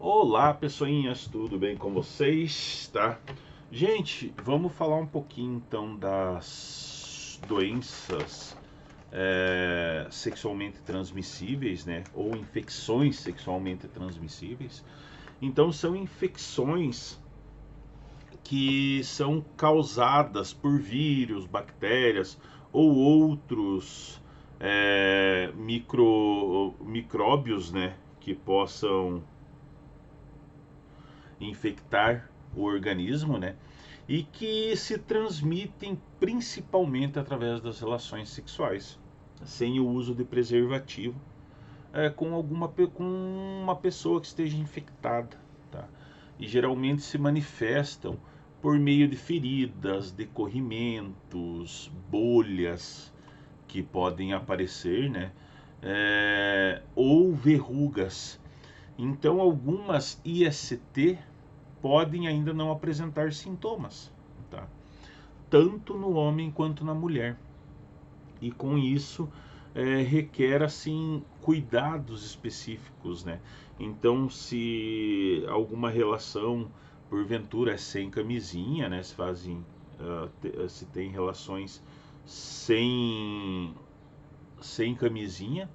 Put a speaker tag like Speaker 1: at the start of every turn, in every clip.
Speaker 1: Olá, pessoinhas, tudo bem com vocês? Tá? Gente, vamos falar um pouquinho então das doenças sexualmente transmissíveis, né? Ou infecções sexualmente transmissíveis. Então, são infecções que são causadas por vírus, bactérias ou outros micróbios, né? Que possam infectar o organismo, né? E que se transmitem principalmente através das relações sexuais, sem o uso de preservativo, com uma pessoa que esteja infectada, tá? E geralmente se manifestam por meio de feridas, de corrimentos, bolhas que podem aparecer, né? Ou verrugas. Então, algumas IST podem ainda não apresentar sintomas, tá? Tanto no homem quanto na mulher. E com isso requer assim cuidados específicos, né? Então, se alguma relação porventura é sem camisinha, né? Se fazem, se tem relações sem camisinha,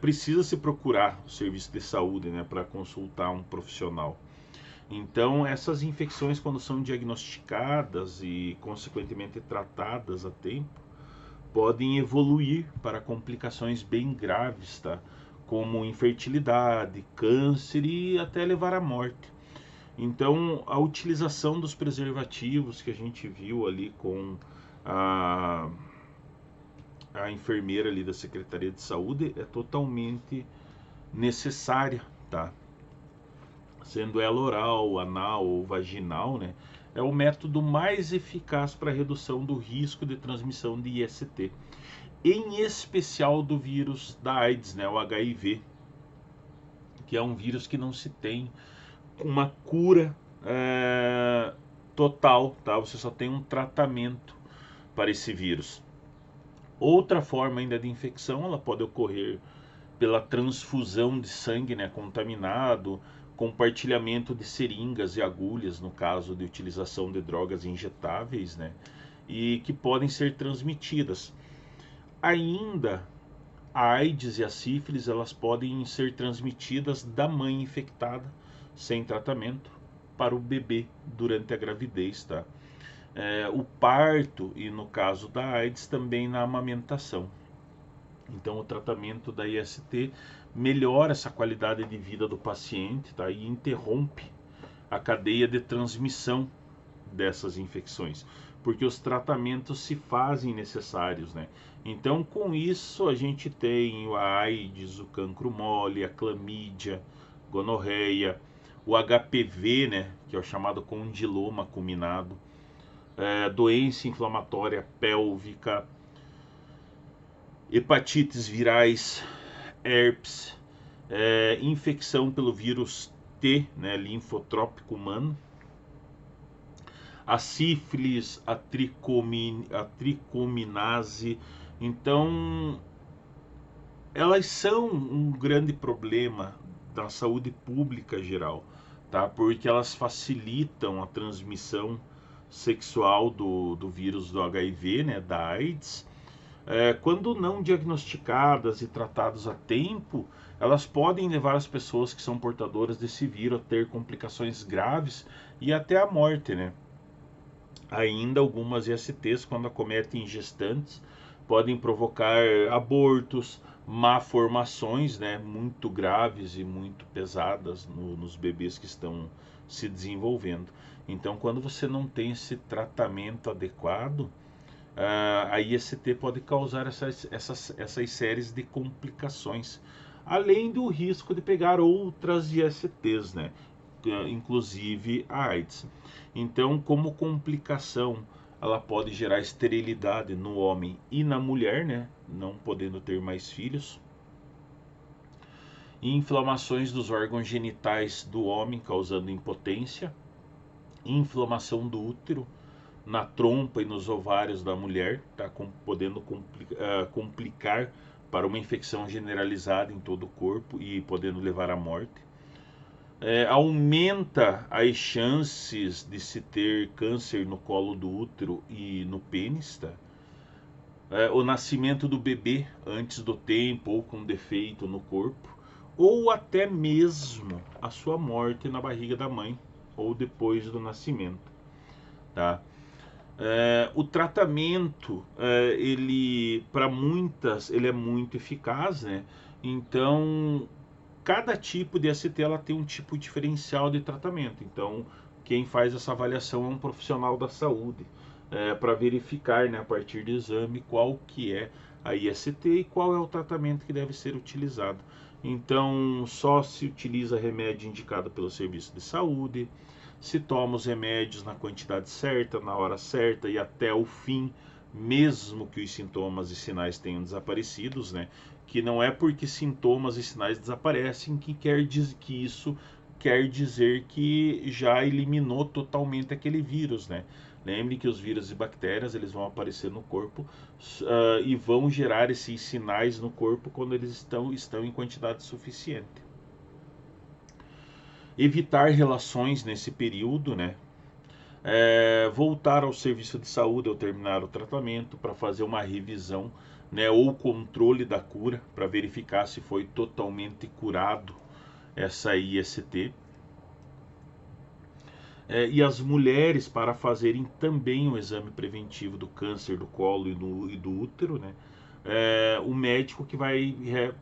Speaker 1: precisa se procurar o serviço de saúde, né? Para consultar um profissional. Então, essas infecções, quando são diagnosticadas e, consequentemente, tratadas a tempo, podem evoluir para complicações bem graves, tá? Como infertilidade, câncer e até levar à morte. Então, a utilização dos preservativos que a gente viu ali com a, a enfermeira ali da Secretaria de Saúde é totalmente necessária, tá? Sendo ela oral, anal ou vaginal, né, é o método mais eficaz para a redução do risco de transmissão de IST, em especial do vírus da AIDS, né, o HIV, que é um vírus que não se tem uma cura total, tá? Você só tem um tratamento para esse vírus. Outra forma ainda de infecção, ela pode ocorrer pela transfusão de sangue, né, contaminado, compartilhamento de seringas e agulhas no caso de utilização de drogas injetáveis, né, e que podem ser transmitidas. Ainda a AIDS e a sífilis, elas podem ser transmitidas da mãe infectada sem tratamento para o bebê durante a gravidez, tá? O parto e no caso da AIDS também na amamentação. Então, o tratamento da IST melhora essa qualidade de vida do paciente, tá? E interrompe a cadeia de transmissão dessas infecções, porque os tratamentos se fazem necessários, né? Então, com isso, a gente tem a AIDS, o cancro mole, a clamídia, gonorreia, o HPV, né? Que é o chamado condiloma acuminado, doença inflamatória pélvica, hepatites virais, herpes, infecção pelo vírus T, né, linfotrópico humano, a sífilis, a tricominase. Então, elas são um grande problema da saúde pública geral, tá? Porque elas facilitam a transmissão sexual do vírus do HIV, né, da AIDS. Quando não diagnosticadas e tratadas a tempo, elas podem levar as pessoas que são portadoras desse vírus a ter complicações graves e até a morte, né? Ainda algumas ISTs, quando acometem gestantes, podem provocar abortos, malformações, né, muito graves e muito pesadas nos bebês que estão se desenvolvendo. Então, quando você não tem esse tratamento adequado, a IST pode causar essas séries de complicações, além do risco de pegar outras ISTs, né? Inclusive a AIDS. Então, como complicação, ela pode gerar esterilidade no homem e na mulher, né? Não podendo ter mais filhos. Inflamações dos órgãos genitais do homem, causando impotência. Inflamação do útero, na trompa e nos ovários da mulher, tá? Podendo complicar para uma infecção generalizada em todo o corpo e podendo levar à morte. aumenta as chances de se ter câncer no colo do útero e no pênis, tá? O nascimento do bebê antes do tempo ou com defeito no corpo, ou até mesmo a sua morte na barriga da mãe ou depois do nascimento, tá? O tratamento, ele para muitas, ele é muito eficaz, né? Então, cada tipo de ST ela tem um tipo diferencial de tratamento. Então, quem faz essa avaliação é um profissional da saúde, para verificar, né, a partir do exame qual que é a IST e qual é o tratamento que deve ser utilizado. Então, só se utiliza remédio indicado pelo serviço de saúde, se toma os remédios na quantidade certa, na hora certa e até o fim, mesmo que os sintomas e sinais tenham desaparecidos, né? Que não é porque sintomas e sinais desaparecem que isso quer dizer que já eliminou totalmente aquele vírus, né? Lembre que os vírus e bactérias eles vão aparecer no corpo e vão gerar esses sinais no corpo quando eles estão em quantidade suficiente. Evitar relações nesse período, né? Voltar ao serviço de saúde ao terminar o tratamento para fazer uma revisão, né, ou controle da cura para verificar se foi totalmente curado essa IST. E as mulheres para fazerem também o exame preventivo do câncer do colo e do útero, né? O médico que vai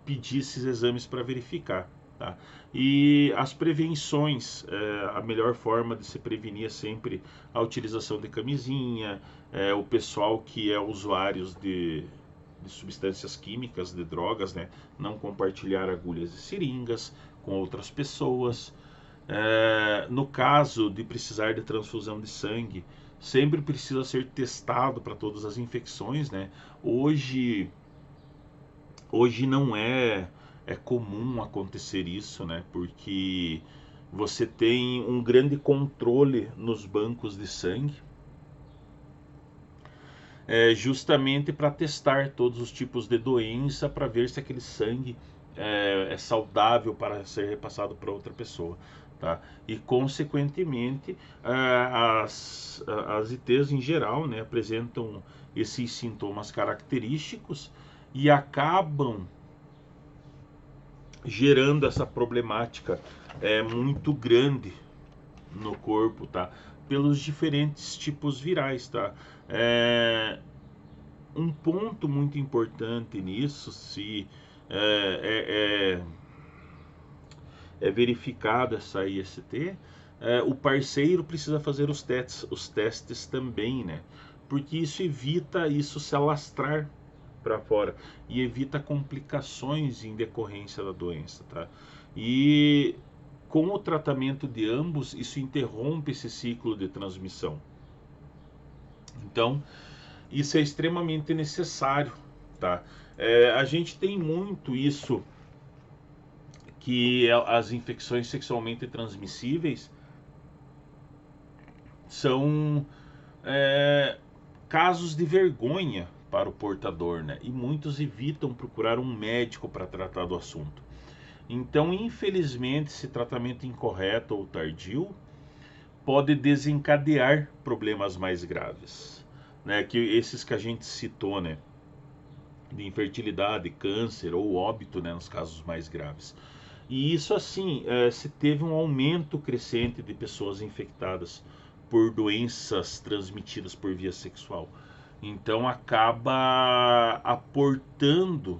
Speaker 1: pedir esses exames para verificar. Tá? E as prevenções, a melhor forma de se prevenir é sempre a utilização de camisinha, o pessoal que é usuários de substâncias químicas, de drogas, né? Não compartilhar agulhas e seringas com outras pessoas. No caso de precisar de transfusão de sangue, sempre precisa ser testado para todas as infecções, né? Hoje não é comum acontecer isso, né? Porque você tem um grande controle nos bancos de sangue, justamente para testar todos os tipos de doença, para ver se aquele sangue é saudável para ser repassado para outra pessoa. Tá? E consequentemente as ITs em geral, né, apresentam esses sintomas característicos e acabam gerando essa problemática muito grande no corpo, tá? Pelos diferentes tipos virais, tá? Um ponto muito importante nisso, se é verificada essa IST, o parceiro precisa fazer os testes também, né? Porque isso evita isso se alastrar para fora e evita complicações em decorrência da doença, tá? E com o tratamento de ambos, isso interrompe esse ciclo de transmissão. Então, isso é extremamente necessário, tá? A gente tem muito isso que as infecções sexualmente transmissíveis são casos de vergonha para o portador, né? E muitos evitam procurar um médico para tratar do assunto. Então, infelizmente, esse tratamento incorreto ou tardio pode desencadear problemas mais graves, né? Que esses que a gente citou, né? De infertilidade, câncer ou óbito, né? Nos casos mais graves. E isso assim, se teve um aumento crescente de pessoas infectadas por doenças transmitidas por via sexual. Então acaba aportando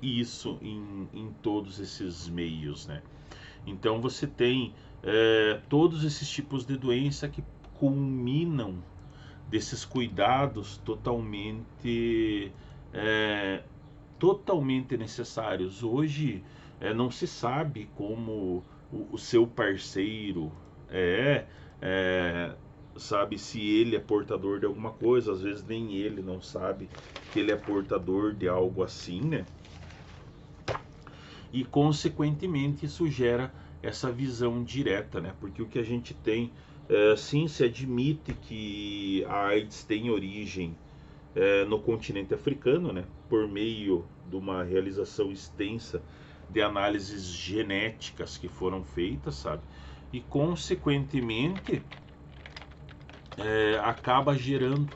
Speaker 1: isso em todos esses meios, né? Então você tem todos esses tipos de doença que culminam desses cuidados totalmente necessários. Hoje não se sabe como o seu parceiro é, sabe se ele é portador de alguma coisa, às vezes nem ele não sabe que ele é portador de algo assim, né? E consequentemente isso gera essa visão direta, né? Porque o que a gente tem, sim, se admite que a AIDS tem origem no continente africano, né? Por meio de uma realização extensa de análises genéticas que foram feitas, sabe? E consequentemente acaba gerando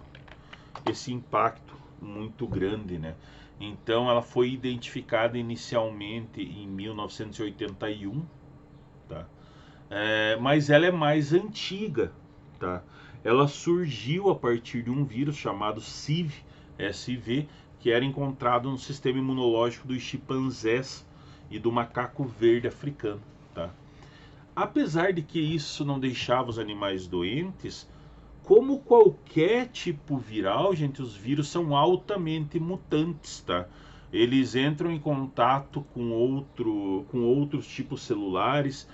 Speaker 1: esse impacto muito grande, né? Então ela foi identificada inicialmente em 1981, tá? Mas ela é mais antiga, tá? Ela surgiu a partir de um vírus chamado SV, que era encontrado no sistema imunológico dos chimpanzés e do macaco verde africano, tá? Apesar de que isso não deixava os animais doentes, como qualquer tipo viral, gente, os vírus são altamente mutantes, tá? Eles entram em contato com outros tipos celulares,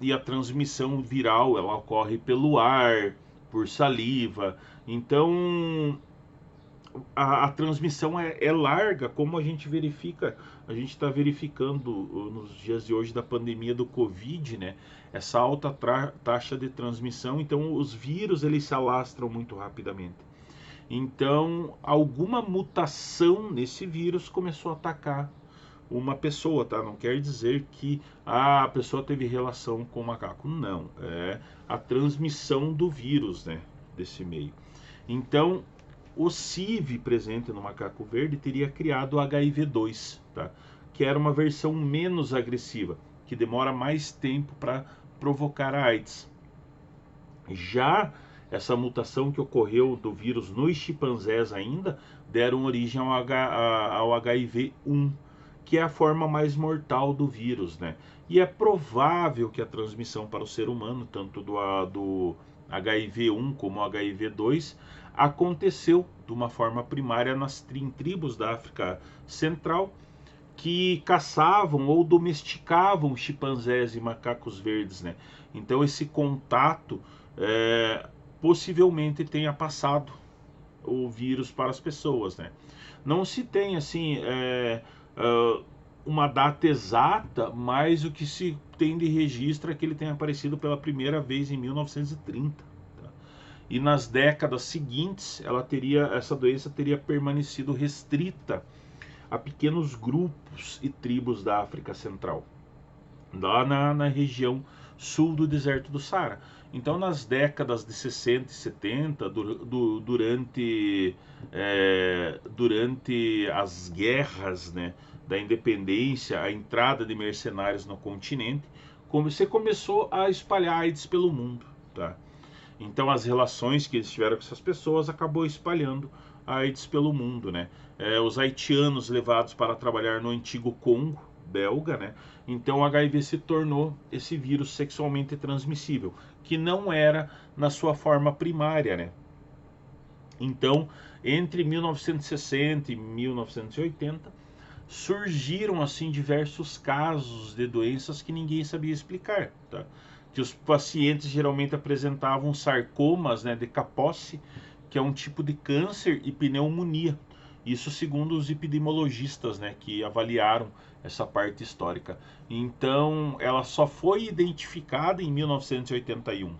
Speaker 1: e a transmissão viral ela ocorre pelo ar, por saliva. Então a transmissão é larga, como a gente verifica, a gente está verificando nos dias de hoje da pandemia do Covid, né? Essa alta taxa de transmissão, então os vírus eles se alastram muito rapidamente. Então, alguma mutação nesse vírus começou a atacar uma pessoa, tá? Não quer dizer que a pessoa teve relação com o macaco, não. É a transmissão do vírus, né? Desse meio. Então, o CIV presente no macaco verde teria criado o HIV-2, tá? Que era uma versão menos agressiva, que demora mais tempo para provocar a AIDS. Já essa mutação que ocorreu do vírus nos chimpanzés ainda deram origem ao HIV-1, que é a forma mais mortal do vírus, né? E é provável que a transmissão para o ser humano, tanto do HIV-1 como HIV-2, aconteceu de uma forma primária em tribos da África Central que caçavam ou domesticavam chimpanzés e macacos verdes, né? Então esse contato possivelmente tenha passado o vírus para as pessoas, né? Não se tem assim uma data exata, mas o que se tem de registro é que ele tenha aparecido pela primeira vez em 1930. Tá? E nas décadas seguintes, essa doença teria permanecido restrita a pequenos grupos e tribos da África Central, lá na região sul do deserto do Saara. Então, nas décadas de 60 e 70, durante as guerras, né, da independência, a entrada de mercenários no continente, você começou a espalhar AIDS pelo mundo, tá? Então, as relações que eles tiveram com essas pessoas acabou espalhando a AIDS pelo mundo, né? Os haitianos levados para trabalhar no antigo Congo belga, né? Então o HIV se tornou esse vírus sexualmente transmissível, que não era na sua forma primária, né? Então, entre 1960 e 1980, surgiram assim diversos casos de doenças que ninguém sabia explicar, tá? Que os pacientes geralmente apresentavam sarcomas, né, de Kaposi, que é um tipo de câncer, e pneumonia. Isso segundo os epidemiologistas, né, que avaliaram essa parte histórica. Então, ela só foi identificada em 1981,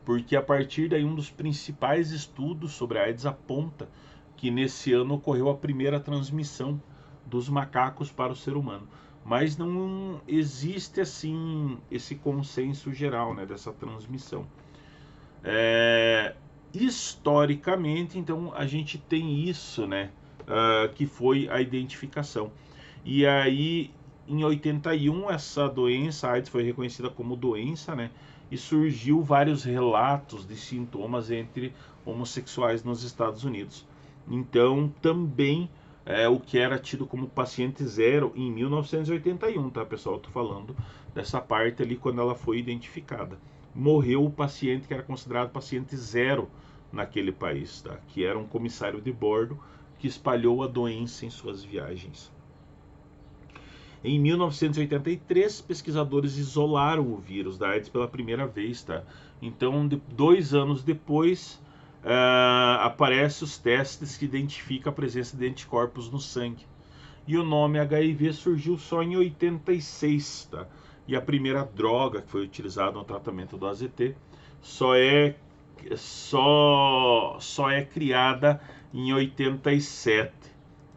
Speaker 1: porque a partir daí um dos principais estudos sobre a AIDS aponta que nesse ano ocorreu a primeira transmissão dos macacos para o ser humano. Mas não existe assim esse consenso geral, né, dessa transmissão. Historicamente, então, a gente tem isso, né, que foi a identificação. E aí, em 81, essa doença, a AIDS, foi reconhecida como doença, né, e surgiu vários relatos de sintomas entre homossexuais nos Estados Unidos. Então, também o que era tido como paciente zero em 1981, tá, pessoal? Eu tô falando dessa parte ali quando ela foi identificada. Morreu o paciente que era considerado paciente zero naquele país, tá? Que era um comissário de bordo que espalhou a doença em suas viagens. Em 1983, pesquisadores isolaram o vírus da AIDS pela primeira vez, tá? Então, 2 anos depois, aparecem os testes que identificam a presença de anticorpos no sangue. E o nome HIV surgiu só em 86, tá? E a primeira droga que foi utilizada no tratamento do AZT só é criada em 87,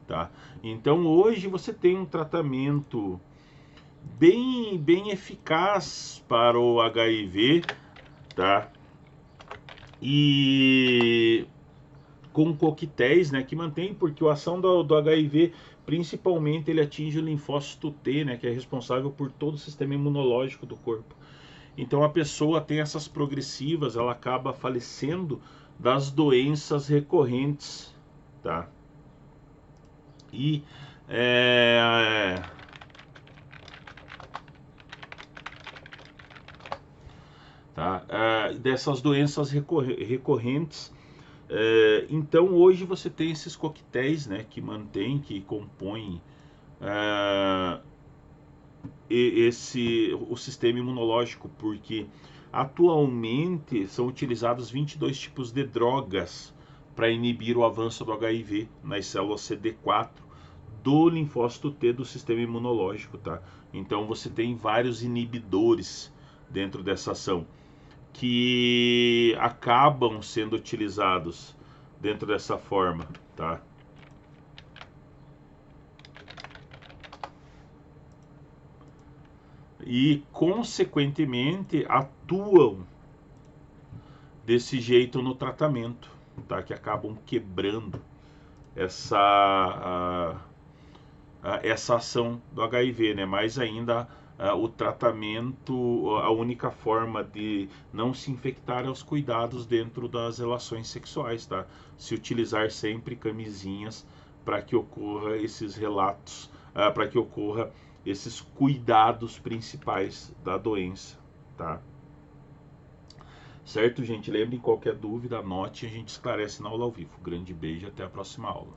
Speaker 1: tá? Então hoje você tem um tratamento bem eficaz para o HIV, tá? E com coquetéis, né, que mantém, porque a ação do HIV, principalmente, ele atinge o linfócito T, né, que é responsável por todo o sistema imunológico do corpo. Então a pessoa tem essas progressivas, ela acaba falecendo das doenças recorrentes, tá? E é, tá? Dessas doenças recorrentes. Então hoje você tem esses coquetéis, né, que mantém, que compõem é, o sistema imunológico, porque atualmente são utilizados 22 tipos de drogas para inibir o avanço do HIV nas células CD4 do linfócito T do sistema imunológico, tá? Então você tem vários inibidores dentro dessa ação que acabam sendo utilizados dentro dessa forma, tá? E consequentemente atuam desse jeito no tratamento, tá? Que acabam quebrando essa essa ação do HIV, né? Mais ainda o tratamento, a única forma de não se infectar é os cuidados dentro das relações sexuais, tá? Se utilizar sempre camisinhas para que ocorra esses relatos, para que ocorra esses cuidados principais da doença, tá? Certo, gente? Lembrem, qualquer dúvida, anote e a gente esclarece na aula ao vivo. Grande beijo e até a próxima aula.